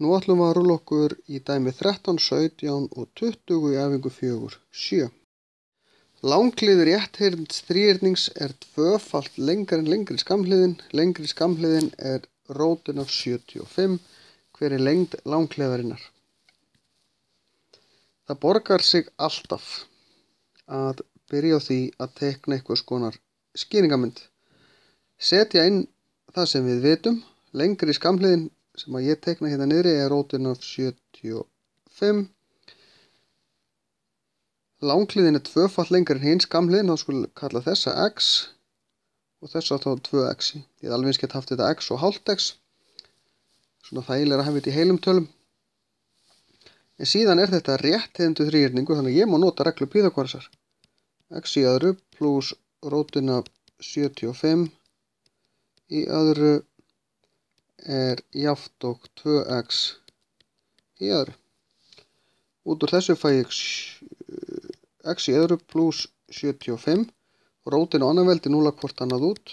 Nú ætlum við að rúlla okkur í dæmi 13, 17 og 20 í æfingu 4, 7. Langliður rétthyrnds þríhyrnings er tvöfalt lengri en lengri skammhliðin. Lengri skammhliðin er rótin af 75. Hver er lengd langhliðarinnar? Það borgar sig alltaf að byrja á því að teikna einhvers konar skýringamynd. Setja inn það sem við vitum. Lengri skammhliðin sem að ég teikna hérna niðri er rótin af 75. Langhliðin er tvöfalt lengri en hinn skammhliðin, þá skulum við kalla þessa x og þessa þá 2x. Ég hef alveg eins gett haft þetta x og hálft x. Svona þægilega að hafa þetta í heilum tölum. En síðan er þetta rétthyrndur þríhyrningur, þannig að ég má nota reglu Pýþagórasar. X í öðru pluss rótin af 75 í öðru er jafnt og 2x í öðru. Út úr þessu fæ ég x í öðru pluss 75. Rótin á annað veldi núla hvort annað út.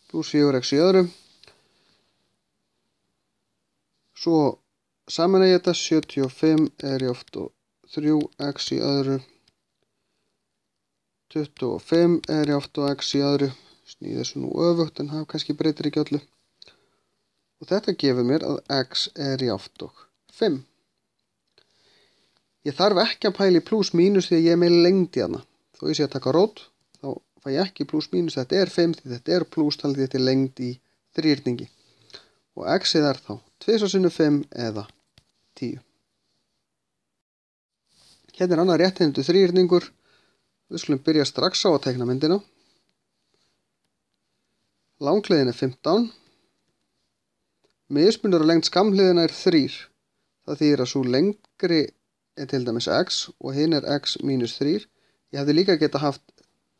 Pluss 4x í öðru. Svo saman ég þetta 75 er jafnt og 3x í öðru. 25 er jafnt og x í öðru. Snýði þessu nú öfugt en það kannski breytir ekki öllu. Og þetta gefur mér að x er jafnt og 5. Ég þarf ekki að pæla í pluss mínus því að ég er með lengd í hana. Þó ég sé að taka rót, þá fæ ég ekki pluss mínus. Þetta er 5 því þetta er pluss talið þetta er lengd í þríhyrningi. Og x-ið er þá 2 sinnum 5 eða 10. Hérna er annað rétthyrndur þríhyrningur. Við skulum byrja strax á að teikna myndina. Langhliðin er 15. Mismunur á lengd skammhliðina er 3. Það þýðir að svo lengri er til dæmis x og hinn er x mínus 3. Ég hefði líka geta haft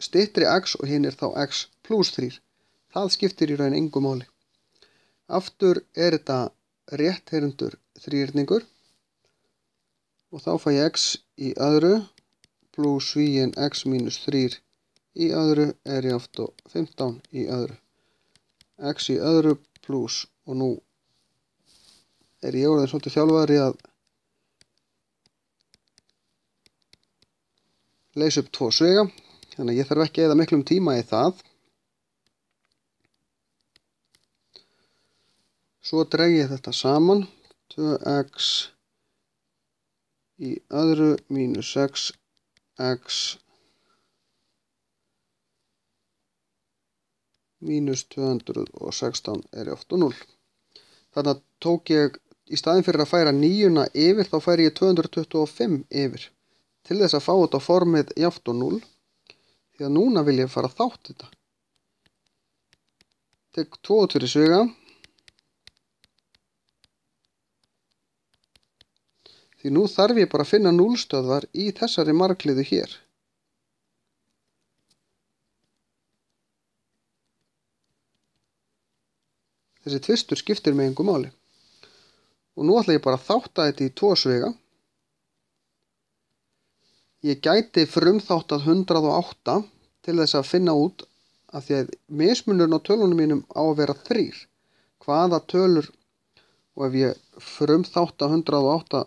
styttri x og hinn er þá x pluss 3. Það skiptir í raun engu máli. Aftur er þetta rétthyrndur þríhyrningur og þá fæ ég x í öðru pluss svíinn x mínus 3 í öðru er jafnt og 15 í öðru. X í öðru pluss og nú er ég orðinn svolítið þjálfaður í að leysa upp 2 sviga, þannig að ég þarf ekki að eyða miklum tíma í það. Svo dreg ég þetta saman, 2x í öðru mínus 6x mínus 216 er jafnt og 0. Þannig að tók ég, í staðinn fyrir að færa 9 yfir, þá færi ég 225 yfir. Til þess að fá þetta formið jafnt og 0. Því að núna vil ég fara þátt þetta. Tek 2 út fyrir sviga. Því nú þarf ég bara að finna núllstöðvar í þessari margliðu hér. Þessi tvistur skiptir mig engu máli. Og nú ætla ég bara að þátta þetta í 2 sviga. Ég gæti frumþáttað 108 til þess að finna út af því að mismunurinn á tölunum mínum á að vera 3. Hvaða tölur, og ef ég frumþátta 108,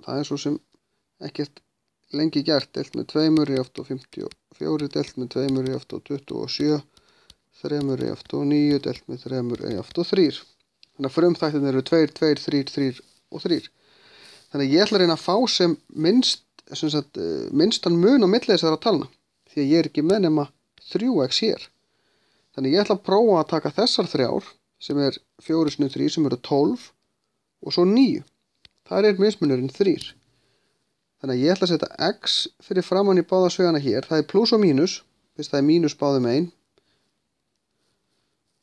það er svo sem ekkert lengi gert, deilt með 2 er jafnt og 54, deilt með 2 er jafnt og 27, 3 er jafnt og 9, deilt með 3 er jafnt og 3. Þannig að frumþættin eru 2, 2, 3, 3 og 3. Þannig að ég ætla að reyna að fá sem minnstan mun á milli þessara talna. Því að ég er ekki með nema 3x hér. Þannig að ég ætla að prófa að taka þessar 3 sem er 4 sinnum 3 sem eru 12 og svo 9. Það er mismunurinn 3. Þannig að ég ætla að setja x fyrir framan í báða svigana hér. Það er pluss og mínus. Fyrst það er mínus báðum einn.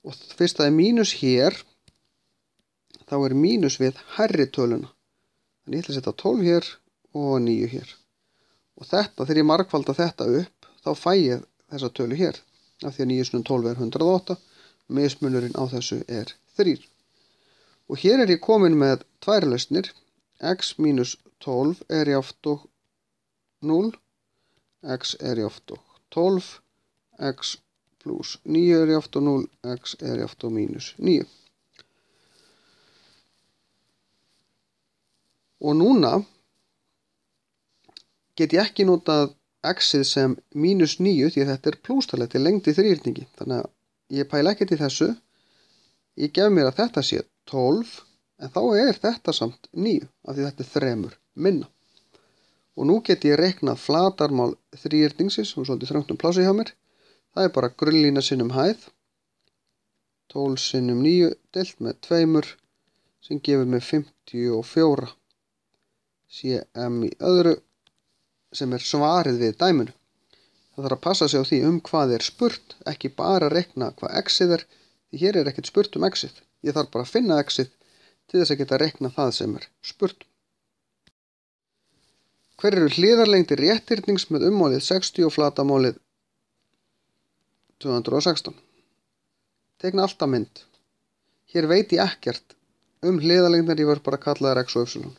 Og fyrst það er mínus hér, þá er mínus við hærri töluna. Þannig ég ætla að setja 12 hér og 9 hér. Og þetta, þegar ég margfalda þetta upp, þá fæ ég þessa tölu hér. Af því að 9 sinnum 12 er 108. Mismunurinn á þessu er 3. Og hér er ég komin með 2 lausnir. X mínus 12 er jafnt og 0. X er jafnt og 12. X pluss 9 er jafnt og 0. X er jafnt og mínus 9. Og núna get ég ekki notað x-ið sem -9 því að þetta er plústal, þetta er lengd í þríhyrningi. Þannig að ég pæla ekkert í þessu. Ég gef mér að þetta sé 12, en þá er þetta samt 9, af því þetta er 3 minna. Og nú get ég reiknað flatarmál þríhyrningsins, og svolítið þröngt plássi hjá mér. Það er bara grunnlína sinnum hæð, 12 sinnum 9 deilt með 2, sem gefur mig 54 cm í öðru, sem er svarið við dæminu. Það þarf að passa sig á því hvað er spurt, ekki bara reikna hvað x-ið er, því hér er ekkert spurt x-ið. Ég þarf bara að finna x-ið til þess að geta reikna það sem er spurt. Hver eru hliðarlengdir rétthyrnings með ummálið 60 og flatarmálið 216? Tekna alltaf mynd. Hér veit ég ekkert hliðarlengdir, ég verð bara að kalla þær x og y.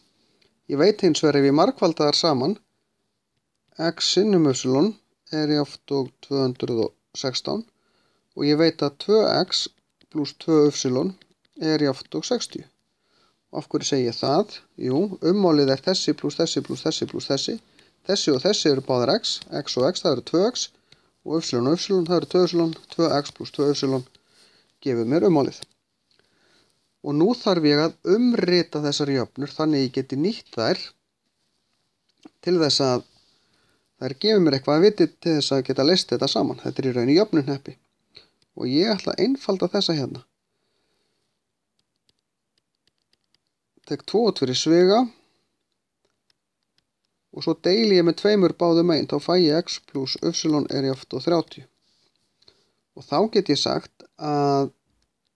Ég veit hins vegar ef ég margfalda þær saman, x sinnum y er jafnt og 216 og ég veit að 2x pluss 2y er jafnt og 60. Af hverju segi ég það? Jú, ummálið er þessi pluss þessi pluss þessi pluss þessi. Þessi og þessi eru báðar x og x það eru 2x og y það eru 2y, 2x pluss 2y gefur mér ummálið. Og nú þarf ég að umrita þessar jöfnur þannig ég geti nýtt þær til þess að þær gefur mér eitthvað að viti til þess að geta leyst þetta saman. Þetta er í raun jöfnunhneppi. Og ég ætla að einfalda þessa hérna. Tek 2 út fyrir sviga og svo deili ég með 2 báðum megin, þá fæ ég x pluss y er jafnt og 30. Og þá get ég sagt að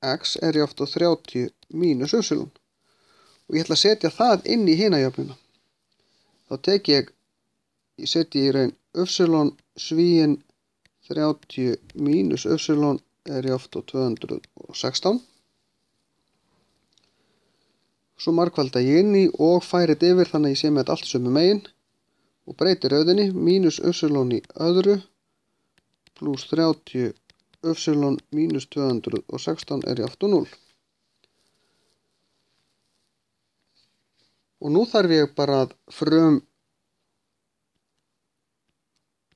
x er jafnt og 30 mínus y. Og ég ætla að setja það inn í hina jöfnuna. Þá tek ég setji í raun y svíin 30 mínus y er jafnt og 216. Svo margfalda ég inn í og færi þetta yfir þannig að ég sé með þetta allt sömu megin og breyti rauðinni mínus y í öðru pluss 30 y mínus 216 er jafnt og 0. Og nú þarf ég bara að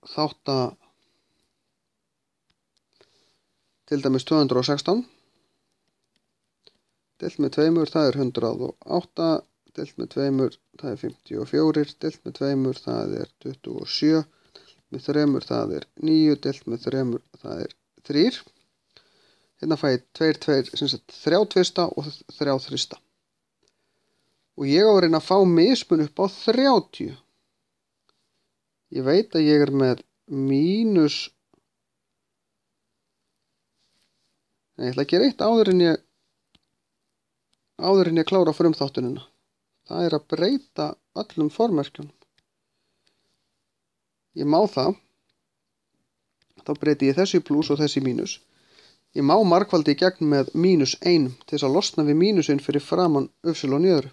þátta til dæmis 216 deilt með 2, það er 108, deilt með 2, það er 54, deilt með 2, það er 27, með 3, það er 9, deilt með 3, það er 3. Hérna fæ ég 3 tvista og 3 þrista. Og ég á að reyna að fá mismun upp á 30. Ég veit að ég er með mínus, ég ætla að gera eitt áður en ég klára frumþáttunina. Það er að breyta öllum formerkjunum. Ég má það. Þá breyti ég þessi pluss og þessi mínus. Ég má margfaldi í gegn með -1 til þess að losna við mínusinn fyrir framan y í öðru.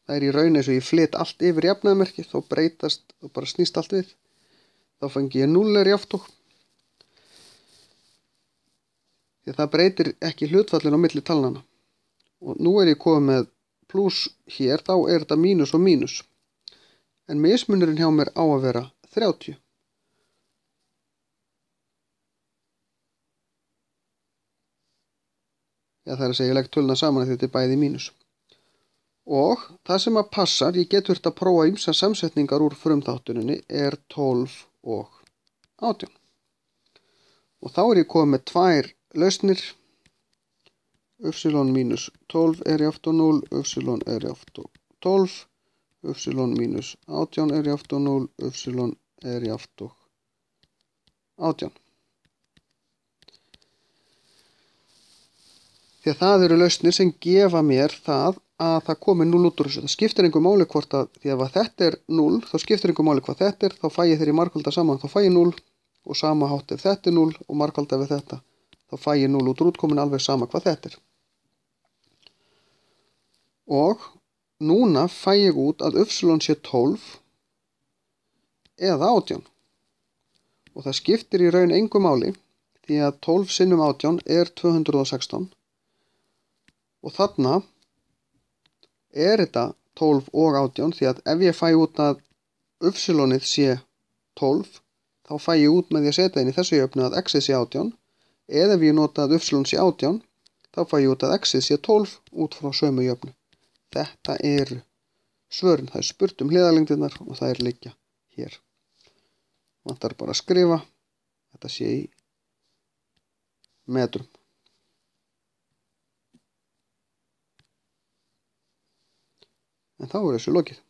Það er í raun eins og ég flyt allt yfir jafnaðarmerkið, þá breytast og bara snýst allt við. Þá fengi ég 0 er jafnt og. Því það breytir ekki hlutfallin á milli talnanna. Og nú er ég komið með pluss hér, þá er þetta mínus og mínus. En mismunurinn hjá mér á að vera 30. Já, það er að segja, ég legg töluna saman því þetta er bæði mínus. Og það sem að passar, ég get þurft að prófa ýmsar samsetningar úr frumþáttuninni, er 12 og 18. Og þá er ég komið með 2 lausnir. Y mínus 12 er jafnt og 0, y er jafnt og 12, y mínus 18 er jafnt og 0, y er jafnt og 18. Því að það eru lausnir sem gefa mér það að það komi 0 út úr þessu. Það skiptir einhver máli hvort að, því að þetta er 0, þá skiptir einhver máli hvað þetta er, þá fæ ég þegar ég margfalda saman, þá fæ ég 0 og sama hátt ef þetta er 0 og margfalda við þetta, þá fæ ég 0 út úr útkomin alveg sama hvað þetta er. Og núna fæ ég út að y sé 12 eða 18. Og það skiptir í raun engu máli því að 12 sinnum 18 er 216 og þarna er þetta 12 og 18 því að ef ég fæ út að y-ið sé 12 þá fæ ég út með því að setja inn í þessu jöfnu að x-ið sé 18 eða ef ég nota að y sé 18 þá fæ ég út að x-ið sé 12 út frá sömu jöfnu. Þetta eru svörin. Það er spurt um hliðarlengdirnar og það er liggja hér. Vantar bara að skrifa. Þetta sé í metrum. En þá er þessu lokið.